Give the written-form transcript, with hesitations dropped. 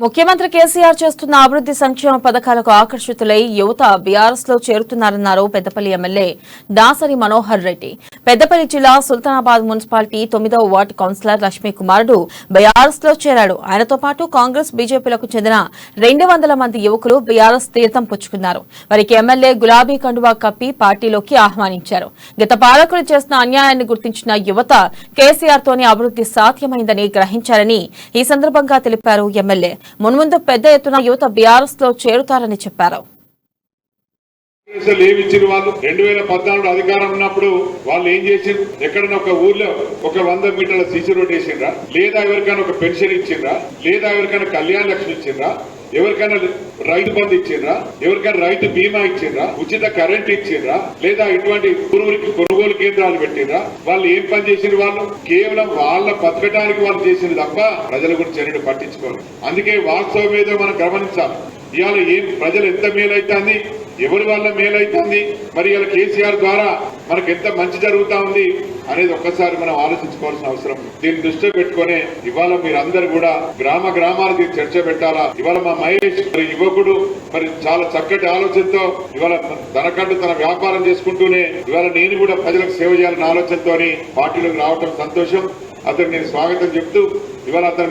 ముఖ్యమంత్రి కేసీఆర్ చేస్తున్న అభివృద్ధి సంక్షేమ పథకాలకు ఆకర్షితులై యువత బీఆర్ఎస్ లో చేరుతున్నారన్నారు పెద్దపల్లి ఎమ్మెల్యే దాసరి మనోహర్ రెడ్డి. పెద్దపల్లి జిల్లా సుల్తానాబాద్ మున్సిపాలిటీ 9వ వార్డు కౌన్సిలర్ లక్ష్మీ కుమారుడు బీఆర్ఎస్ లో చేరాడు. ఆయనతో పాటు కాంగ్రెస్ బీజేపీలకు చెందిన 200 మంది యువకులు బీఆర్ఎస్ తీర్థం పుచ్చుకున్నారు. వారికి ఎమ్మెల్యే గులాబీ కండువా కప్పి పార్టీలోకి ఆహ్వానించారు. గత పాలకులు చేసిన అన్యాయాన్ని గుర్తించిన యువత కేసీఆర్ తోనే అభివృద్ధి సాధ్యమైందని గ్రహించారని ఈ సందర్భంగా తెలిపారు ఎమ్మెల్యే. మున్ముందు పెద్ద ఎత్తున యువత బీఆర్ఎస్ లో చేరుతారని చెప్పారు. వాళ్ళు 2014 అధికారం ఉన్నప్పుడు వాళ్ళు ఏం చేసిండ్రు? ఎక్కడన్నా ఒక ఊర్లో ఒక 100 మీటర్ల సీసీ రోడ్ వేసిండ్రా, లేదా ఎవరికైనా ఒక పెన్షన్ ఇచ్చిండ్రా, లేదా ఎవరికైనా కళ్యాణ లక్ష్మి ఇచ్చిండ్రా, ఎవరికైనా రైతు బంధు ఇచ్చిండ్రా, ఎవరికైనా రైతు బీమా ఇచ్చిండ్రా, ఉచిత కరెంట్ ఇచ్చిండ్రా, లేదా ఇటువంటి ఊరికి కొనుగోలు కేంద్రాలు పెట్టిండ్రా? వాళ్ళు ఏం పని చేసిండ్రు? వాళ్ళు కేవలం వాళ్ళ బతకడానికి వాళ్ళు చేసింది తప్ప ప్రజల గురించి ఎన్నడూ పట్టించుకోరు. అందుకే వాస్తవం ఏదో మనం గమనించాలి. ఇవాళ ఏం ప్రజలు ఎంత మేలైతుంది, ఎవరి వల్ల మేలైతుంది, మరి ఇలా కేసీఆర్ ద్వారా మనకు ఎంత మంచి జరుగుతా ఉంది అనేది ఒక్కసారి మనం ఆలోచించుకోవాల్సిన అవసరం. దీన్ని దృష్టిలో పెట్టుకునే ఇవాళ మీరందరూ కూడా గ్రామ గ్రామాలకి చర్చ పెట్టాలా. ఇవాళ మా మహేష్ మరి యువకుడు మరి చాలా చక్కటి ఆలోచనతో ఇవాళ తనకంటూ తన వ్యాపారం చేసుకుంటూనే ఇవాళ నేను కూడా ప్రజలకు సేవ చేయాలన్న ఆలోచనతో పార్టీలోకి రావటం సంతోషం. అతను నేను స్వాగతం చెప్తూ ఇవాళ అతను